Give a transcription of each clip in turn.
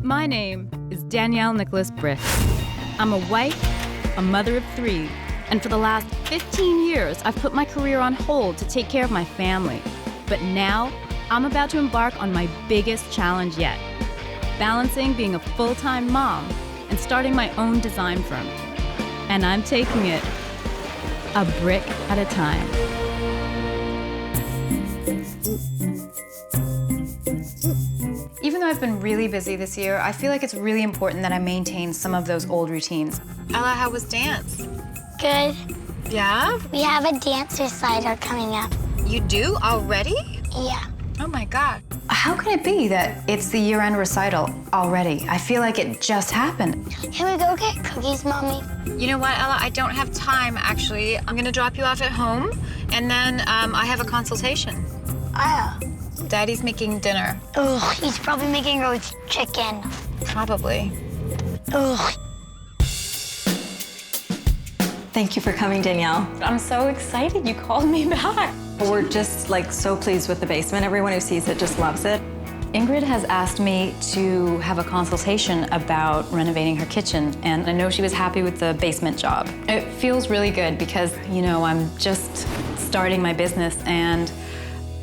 My name is Danielle Bryk. I'm a wife, a mother of 3, and for the last 15 years, I've put my career on hold to take care of my family. But now, I'm about to embark on my biggest challenge yet, balancing being a full-time mom and starting my own design firm. And I'm taking it a brick at a time. Even though I've been really busy this year, I feel like it's really important that I maintain some of those old routines. Ella, how was dance? Good. Yeah? We have a dance recital coming up. You do? Already? Yeah. Oh my God. How can it be that it's the year-end recital already? I feel like it just happened. Can we go get cookies, Mommy? You know what, Ella? I don't have time, actually. I'm gonna drop you off at home, and then I have a consultation. Oh. Daddy's making dinner. Ugh, he's probably making roast chicken. Probably. Ugh. Thank you for coming, Danielle. I'm so excited you called me back. We're just so pleased with the basement. Everyone who sees it just loves it. Ingrid has asked me to have a consultation about renovating her kitchen, and I know she was happy with the basement job. It feels really good because, you know, I'm just starting my business and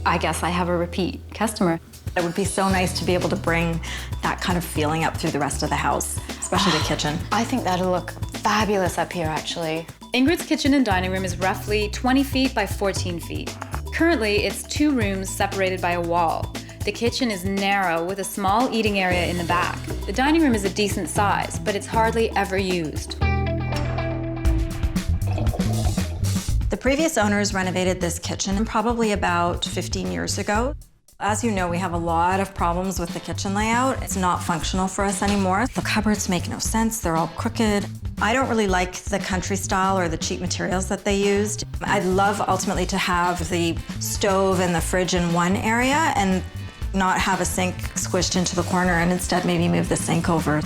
I guess I have a repeat customer. It would be so nice to be able to bring that kind of feeling up through the rest of the house, especially the kitchen. I think that'll look fabulous up here, actually. Ingrid's kitchen and dining room is roughly 20 feet by 14 feet. Currently, it's 2 rooms separated by a wall. The kitchen is narrow with a small eating area in the back. The dining room is a decent size, but it's hardly ever used. The previous owners renovated this kitchen probably about 15 years ago. As you know, we have a lot of problems with the kitchen layout. It's not functional for us anymore. The cupboards make no sense. They're all crooked. I don't really like the country style or the cheap materials that they used. I'd love ultimately to have the stove and the fridge in one area and not have a sink squished into the corner and instead maybe move the sink over.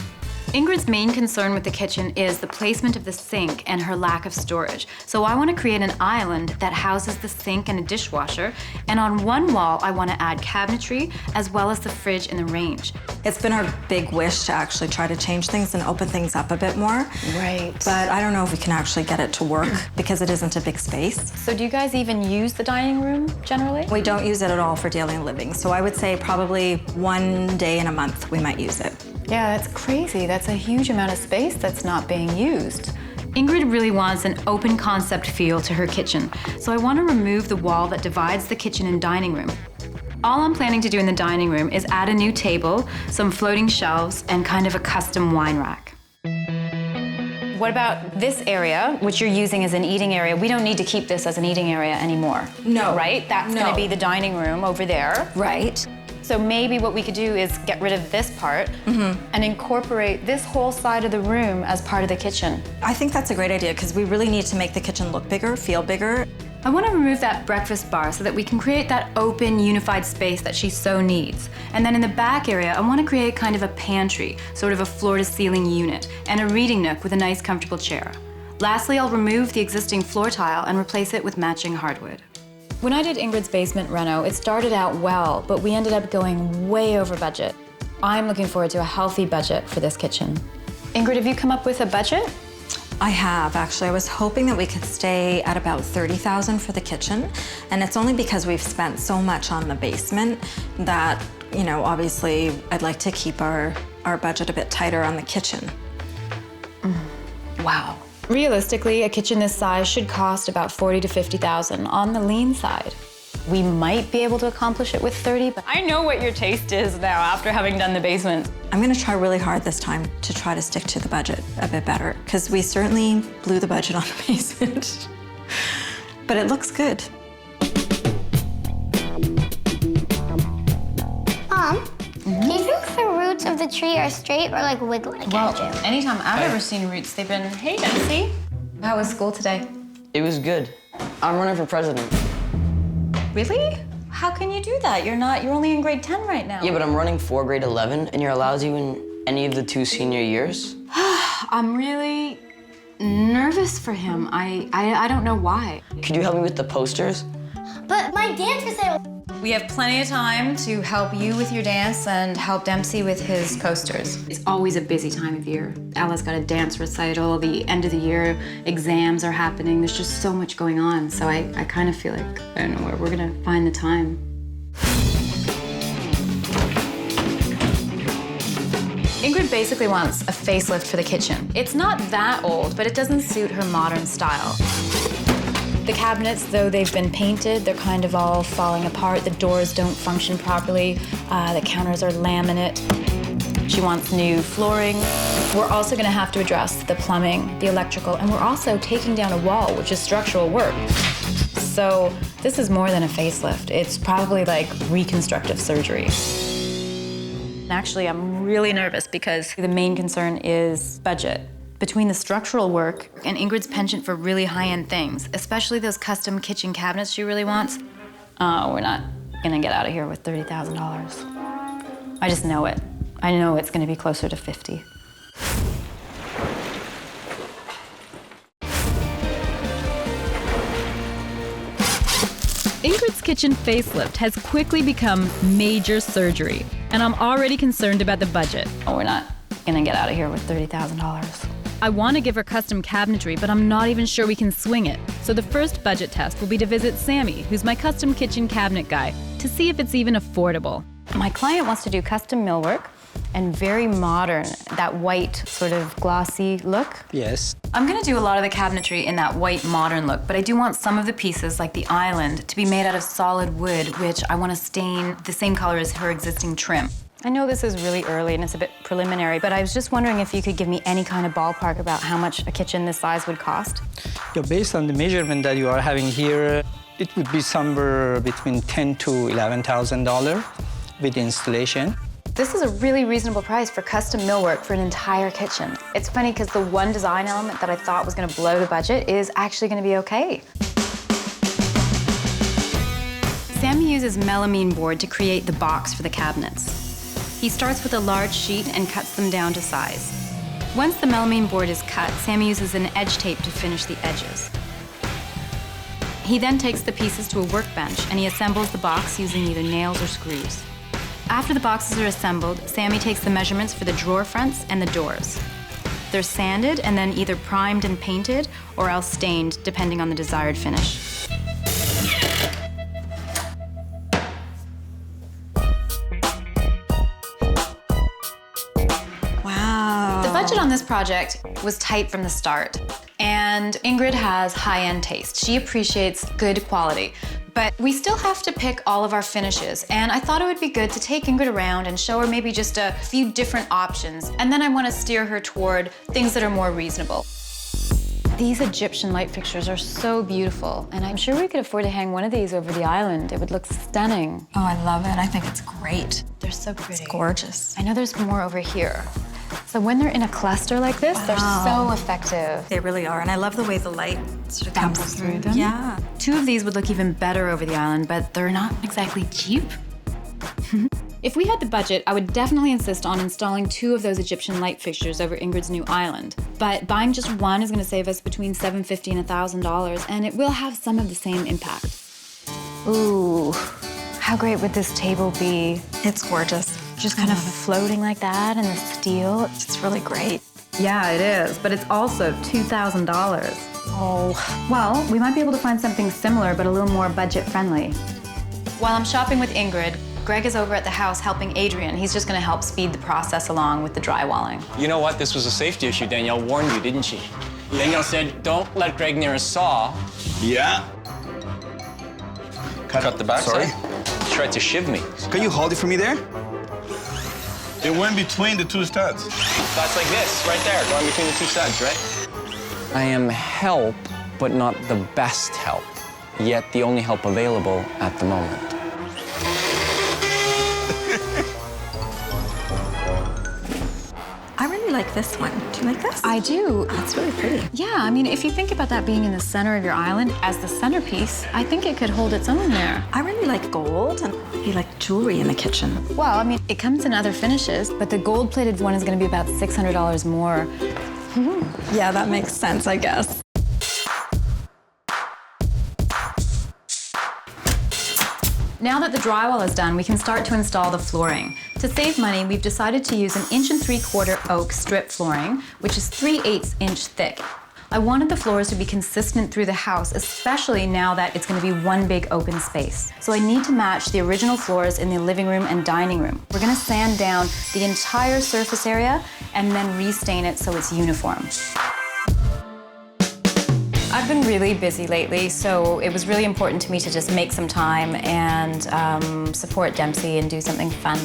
Ingrid's main concern with the kitchen is the placement of the sink and her lack of storage. So I want to create an island that houses the sink and a dishwasher, and on one wall I want to add cabinetry as well as the fridge and the range. It's been our big wish to actually try to change things and open things up a bit more. Right. But I don't know if we can actually get it to work because it isn't a big space. So do you guys even use the dining room generally? We don't use it at all for daily living. So I would say probably 1 day in a month we might use it. Yeah, that's crazy. That's a huge amount of space that's not being used. Ingrid really wants an open concept feel to her kitchen, so I want to remove the wall that divides the kitchen and dining room. All I'm planning to do in the dining room is add a new table, some floating shelves, and kind of a custom wine rack. What about this area, which you're using as an eating area? We don't need to keep this as an eating area anymore. No. Right? That's No. going to be the dining room over there. Right. So maybe what we could do is get rid of this part and incorporate this whole side of the room as part of the kitchen. I think that's a great idea because we really need to make the kitchen look bigger, feel bigger. I want to remove that breakfast bar so that we can create that open, unified space that she so needs. And then in the back area, I want to create kind of a pantry, sort of a floor-to-ceiling unit, and a reading nook with a nice, comfortable chair. Lastly, I'll remove the existing floor tile and replace it with matching hardwood. When I did Ingrid's basement reno, it started out well, but we ended up going way over budget. I'm looking forward to a healthy budget for this kitchen. Ingrid, have you come up with a budget? I have, actually. I was hoping that we could stay at about $30,000 for the kitchen, and it's only because we've spent so much on the basement that, you know, obviously I'd like to keep our budget a bit tighter on the kitchen. Wow. Realistically, a kitchen this size should cost about $40,000 to $50,000 on the lean side. We might be able to accomplish it with 30, but I know what your taste is now after having done the basement. I'm gonna try really hard this time to try to stick to the budget a bit better, because we certainly blew the budget on the basement. But it looks good. Mom, do you think the roots of the tree are straight or like wiggly like I do? Anytime I've ever seen roots, they've been, hey, Nancy. How was school today? It was good. I'm running for president. Really? How can you do that? You're only in grade 10 right now. Yeah, but I'm running for grade 11, and you're allowed to in any of the 2 senior years. I'm really nervous for him. I don't know why. Could you help me with the posters? But my dance recital, We have plenty of time to help you with your dance and help Dempsey with his coasters. It's always a busy time of year. Ella's got a dance recital, the end of the year exams are happening. There's just so much going on. So I kind of feel like, I don't know where we're gonna find the time. Ingrid basically wants a facelift for the kitchen. It's not that old, but it doesn't suit her modern style. The cabinets, though they've been painted, they're kind of all falling apart. The doors don't function properly. The counters are laminate. She wants new flooring. We're also gonna have to address the plumbing, the electrical, and we're also taking down a wall, which is structural work. So this is more than a facelift. It's probably like reconstructive surgery. Actually, I'm really nervous because the main concern is budget. Between the structural work and Ingrid's penchant for really high-end things, especially those custom kitchen cabinets she really wants, we're not gonna get out of here with $30,000. I just know it. I know it's gonna be closer to 50. Ingrid's kitchen facelift has quickly become major surgery, and I'm already concerned about the budget. We're not gonna get out of here with $30,000. I want to give her custom cabinetry, but I'm not even sure we can swing it. So the first budget test will be to visit Sammy, who's my custom kitchen cabinet guy, to see if it's even affordable. My client wants to do custom millwork and very modern, that white sort of glossy look. Yes. I'm gonna do a lot of the cabinetry in that white modern look, but I do want some of the pieces, like the island, to be made out of solid wood, which I want to stain the same color as her existing trim. I know this is really early and it's a bit preliminary, but I was just wondering if you could give me any kind of ballpark about how much a kitchen this size would cost. Yeah, based on the measurement that you are having here, it would be somewhere between $10,000 to $11,000 with installation. This is a really reasonable price for custom millwork for an entire kitchen. It's funny because the one design element that I thought was going to blow the budget is actually going to be okay. Sammy uses melamine board to create the box for the cabinets. He starts with a large sheet and cuts them down to size. Once the melamine board is cut, Sammy uses an edge tape to finish the edges. He then takes the pieces to a workbench and he assembles the box using either nails or screws. After the boxes are assembled, Sammy takes the measurements for the drawer fronts and the doors. They're sanded and then either primed and painted or else stained, depending on the desired finish. Wow. The budget on this project was tight from the start, and Ingrid has high-end taste. She appreciates good quality, but we still have to pick all of our finishes, and I thought it would be good to take Ingrid around and show her maybe just a few different options, and then I want to steer her toward things that are more reasonable. These Egyptian light fixtures are so beautiful, and I'm sure we could afford to hang one of these over the island. It would look stunning. Oh, I love it. I think it's great. They're so pretty. It's gorgeous. I know there's more over here. So when they're in a cluster like this, they're so effective. They really are, and I love the way the light sort of comes Bounces through them. Yeah. Two of these would look even better over the island, but they're not exactly cheap. If we had the budget, I would definitely insist on installing 2 of those Egyptian light fixtures over Ingrid's new island. But buying just one is going to save us between $750 and $1,000, and it will have some of the same impact. Ooh, how great would this table be? It's gorgeous. Just kind of floating like that in the steel. It's really great. Yeah, it is, but it's also $2,000. Oh, well, we might be able to find something similar, but a little more budget-friendly. While I'm shopping with Ingrid, Greg is over at the house helping Adrian. He's just gonna help speed the process along with the drywalling. You know what? This was a safety issue. Danielle warned you, didn't she? Danielle said, don't let Greg near a saw. Yeah. Cut the backside. Sorry. Tried to shiv me. Can you hold it for me there? It went between the 2 studs. That's like this, right there, going between the 2 studs, right? I am help, but not the best help. Yet the only help available at the moment. I really like this one. Do you like this? I do. That's really pretty. Yeah, I mean, if you think about that being in the center of your island as the centerpiece, I think it could hold its own there. I really like gold and maybe like jewelry in the kitchen. Well, I mean, it comes in other finishes, but the gold-plated one is gonna be about $600 more. Yeah, that makes sense, I guess. Now that the drywall is done, we can start to install the flooring. To save money, we've decided to use an 1 3/4 oak strip flooring, which is 3/8 inch thick. I wanted the floors to be consistent through the house, especially now that it's going to be one big open space. So I need to match the original floors in the living room and dining room. We're going to sand down the entire surface area and then restain it so it's uniform. I've been really busy lately, so it was really important to me to just make some time and support Dempsey and do something fun.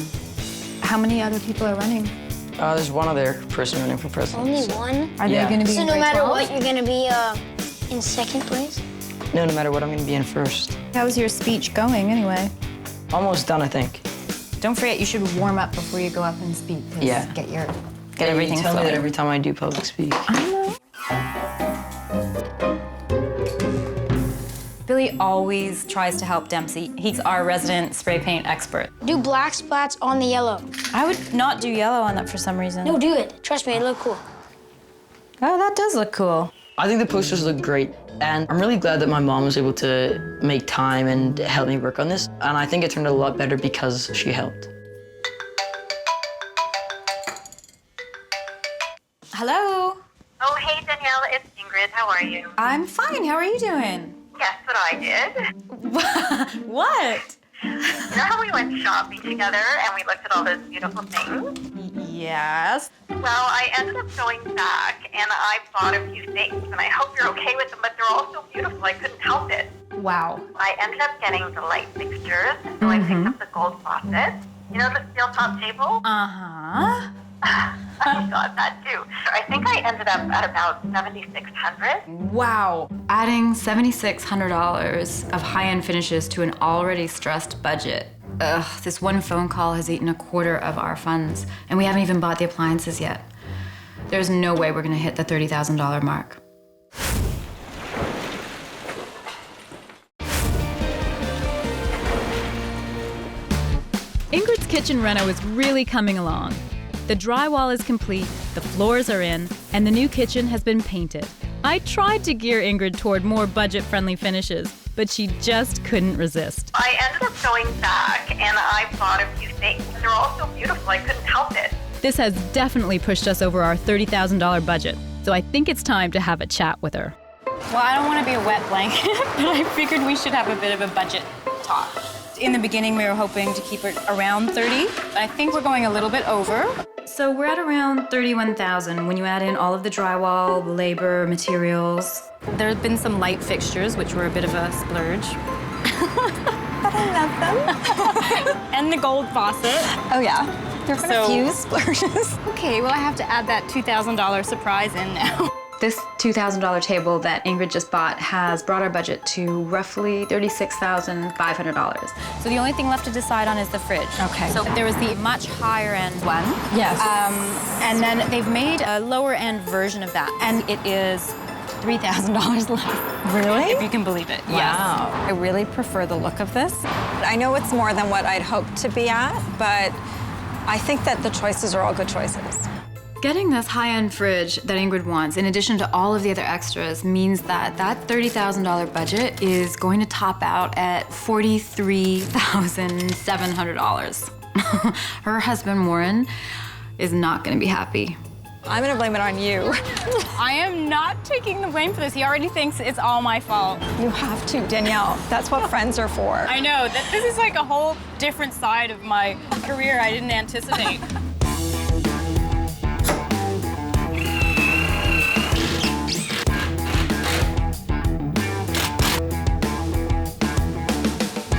How many other people are running? There's one other person running for president. Only one? Are they going to be So in no grade matter 12? what, you're gonna be in second place? No matter what, I'm gonna be in first. How's your speech going anyway? Almost done, I think. Don't forget, you should warm up before you go up and speak. Yeah. Get Yeah, everything you tell me flowing. that every time I do public speak. Billy always tries to help Dempsey. He's our resident spray paint expert. Do black splats on the yellow. I would not do yellow on that for some reason. No, do it. Trust me, it look cool. Oh, that does look cool. I think the posters look great, and I'm really glad that my mom was able to make time and help me work on this, and I think it turned out a lot better because she helped. Hello. Oh, hey, Danielle, it's Ingrid. How are you? I'm fine. How are you doing? Guess what I did? What? You know how we went shopping together and we looked at all those beautiful things? Yes. Well, I ended up going back and I bought a few things, and I hope you're okay with them, but they're all so beautiful, I couldn't help it. Wow. I ended up getting the light fixtures, so I picked up the gold faucet. You know the steel top table? Uh-huh. I got that too. I think I ended up at about $7,600. Wow. Adding $7,600 of high-end finishes to an already stressed budget. Ugh, this one phone call has eaten 1/4 of our funds, and we haven't even bought the appliances yet. There's no way we're gonna hit the $30,000 mark. Ingrid's kitchen reno is really coming along. The drywall is complete, the floors are in, and the new kitchen has been painted. I tried to gear Ingrid toward more budget-friendly finishes, but she just couldn't resist. I ended up going back and I bought a few things. They're all so beautiful, I couldn't help it. This has definitely pushed us over our $30,000 budget, so I think it's time to have a chat with her. Well, I don't want to be a wet blanket, but I figured we should have a bit of a budget talk. In the beginning, we were hoping to keep it around 30. I think we're going a little bit over. So we're at around 31,000 when you add in all of the drywall, the labor, materials. There have been some light fixtures, which were a bit of a splurge. But I love them. And the gold faucet. Oh yeah, there have been a few splurges. Okay, well, I have to add that $2,000 surprise in now. This $2,000 table that Ingrid just bought has brought our budget to roughly $36,500. So the only thing left to decide on is the fridge. Okay. So there was the much higher end one. Yes. And then they've made a lower end version of that, and it is $3,000 less. Really? If you can believe it. Wow. Yes. I really prefer the look of this. I know it's more than what I'd hoped to be at, but I think that the choices are all good choices. Getting this high-end fridge that Ingrid wants, in addition to all of the other extras, means that that $30,000 budget is going to top out at $43,700. Her husband, Warren, is not going to be happy. I'm gonna blame it on you. I am not taking the blame for this. He already thinks it's all my fault. You have to, Danielle. That's what friends are for. I know. This is like a whole different side of my career I didn't anticipate.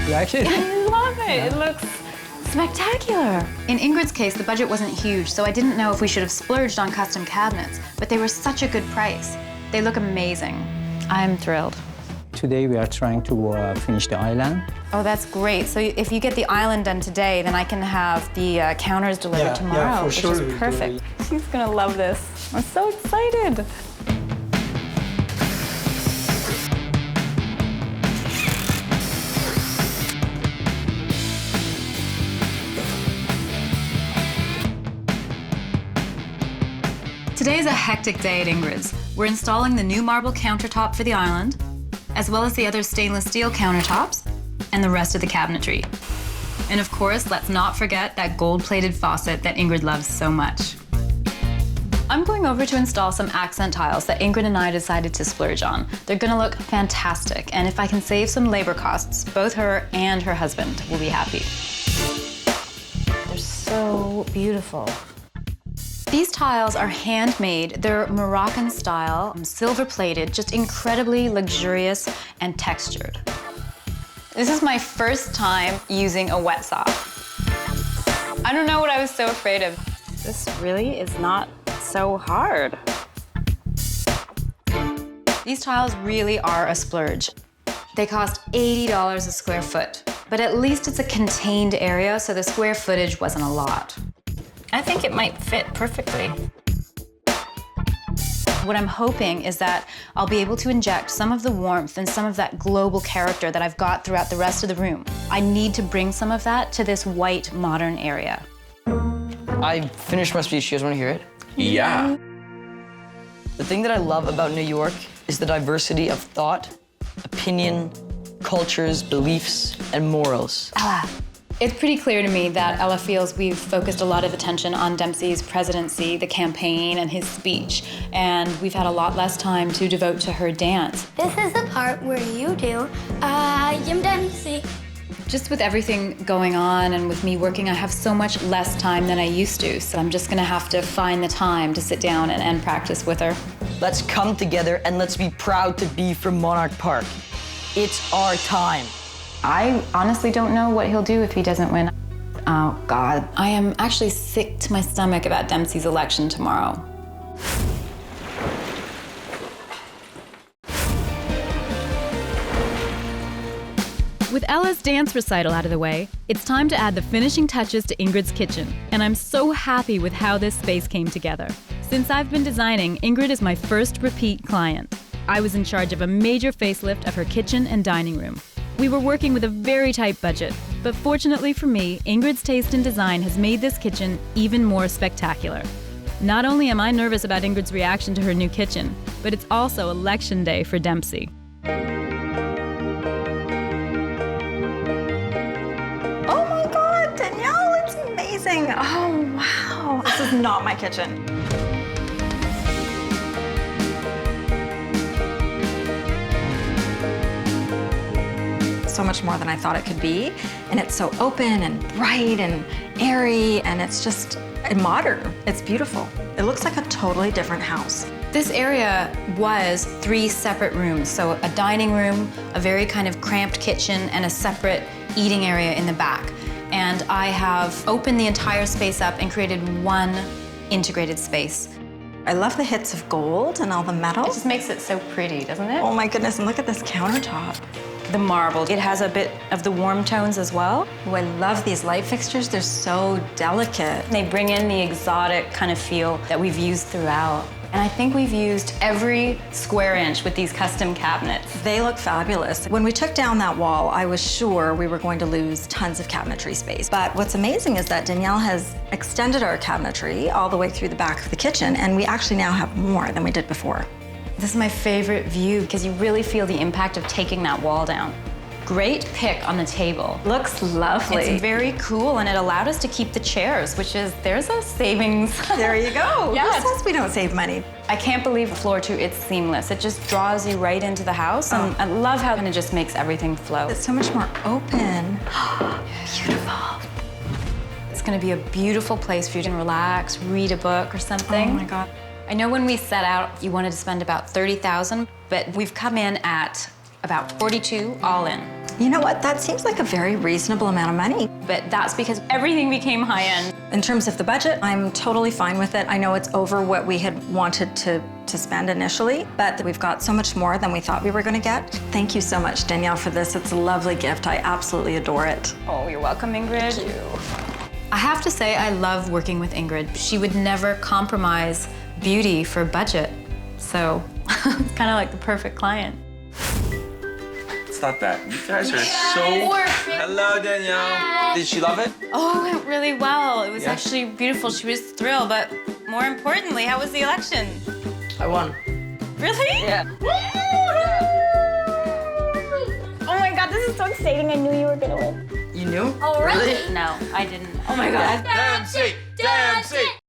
Like it? I love it. It looks spectacular. In Ingrid's case, the budget wasn't huge, so I didn't know if we should have splurged on custom cabinets, but they were such a good price. They look amazing. I'm thrilled. Today we are trying to finish the island. Oh, that's great. So if you get the island done today, then I can have the counters delivered tomorrow, which is perfect. She's gonna love this. I'm so excited. Today is a hectic day at Ingrid's. We're installing the new marble countertop for the island, as well as the other stainless steel countertops. and the rest of the cabinetry. And of course, let's not forget that gold-plated faucet that Ingrid loves so much. I'm going over to install some accent tiles that Ingrid and I decided to splurge on. They're gonna look fantastic, and if I can save some labor costs, both her and her husband will be happy. They're so beautiful. These tiles are handmade. They're Moroccan style, silver plated, just incredibly luxurious and textured. This is my first time using a wet saw. I don't know what I was so afraid of. This really is not so hard. These tiles really are a splurge. They cost $80 a square foot, but at least it's a contained area, so the square footage wasn't a lot. I think it might fit perfectly. What I'm hoping is that I'll be able to inject some of the warmth and some of that global character that I've got throughout the rest of the room. I need to bring some of that to this white, modern area. I finished my speech. You guys want to hear it? Yeah. The thing that I love about New York is the diversity of thought, opinion, cultures, beliefs, and morals. Ella. It's pretty clear to me that Ella feels we've focused a lot of attention on Dempsey's presidency, the campaign, and his speech, and we've had a lot less time to devote to her dance. This is the part where you do, I am Dempsey. Just with everything going on and with me working, I have so much less time than I used to, so I'm just gonna have to find the time to sit down and practice with her. Let's come together and let's be proud to be from Monarch Park. It's our time. I honestly don't know what he'll do if he doesn't win. Oh, God. I am actually sick to my stomach about Dempsey's election tomorrow. With Ella's dance recital out of the way, it's time to add the finishing touches to Ingrid's kitchen, and I'm so happy with how this space came together. Since I've been designing, Ingrid is my first repeat client. I was in charge of a major facelift of her kitchen and dining room. We were working with a very tight budget, but fortunately for me, Ingrid's taste in design has made this kitchen even more spectacular. Not only am I nervous about Ingrid's reaction to her new kitchen, but it's also election day for Dempsey. Oh my God, Danielle, it's amazing. Oh, wow. This is not my kitchen. So much more than I thought it could be. And it's so open and bright and airy, and it's just modern. It's beautiful. It looks like a totally different house. This area was 3 separate rooms, so a dining room, a very kind of cramped kitchen, and a separate eating area in the back. And I have opened the entire space up and created one integrated space. I love the hits of gold and all the metal. It just makes it so pretty, doesn't it? Oh my goodness, and look at this countertop. The marble. It has a bit of the warm tones as well. Oh, I love these light fixtures. They're so delicate. They bring in the exotic kind of feel that we've used throughout. And I think we've used every square inch with these custom cabinets. They look fabulous. When we took down that wall, I was sure we were going to lose tons of cabinetry space. But what's amazing is that Danielle has extended our cabinetry all the way through the back of the kitchen, and we actually now have more than we did before. This is my favorite view because you really feel the impact of taking that wall down. Great pick on the table. Looks lovely. It's very cool, and it allowed us to keep the chairs, which is, there's a savings. There you go. Yes. Who says we don't save money? I can't believe floor to it's seamless. It just draws you right into the house, and I love how it just makes everything flow. It's so much more open. Beautiful. It's gonna be a beautiful place for you to relax, read a book or something. Oh my God. I know when we set out, you wanted to spend about $30,000, but we've come in at about 42 all in. You know what? That seems like a very reasonable amount of money. But that's because everything became high end. In terms of the budget, I'm totally fine with it. I know it's over what we had wanted to spend initially, but we've got so much more than we thought we were going to get. Thank you so much, Danielle, for this. It's a lovely gift. I absolutely adore it. Oh, you're welcome, Ingrid. Thank you. I have to say, I love working with Ingrid. She would never compromise beauty for budget. So it's kind of like the perfect client. It's not that. You guys are so... Hello, Danielle. Did she love it? Oh, it went really well. It was Yeah. actually beautiful. She was thrilled, but more importantly, how was the election? I won. Really? Yeah. Oh my God, this is is so exciting. I knew you were gonna win. You knew? Oh, really? Really? No, I didn't. Oh my God. Damn sick! Damn sick!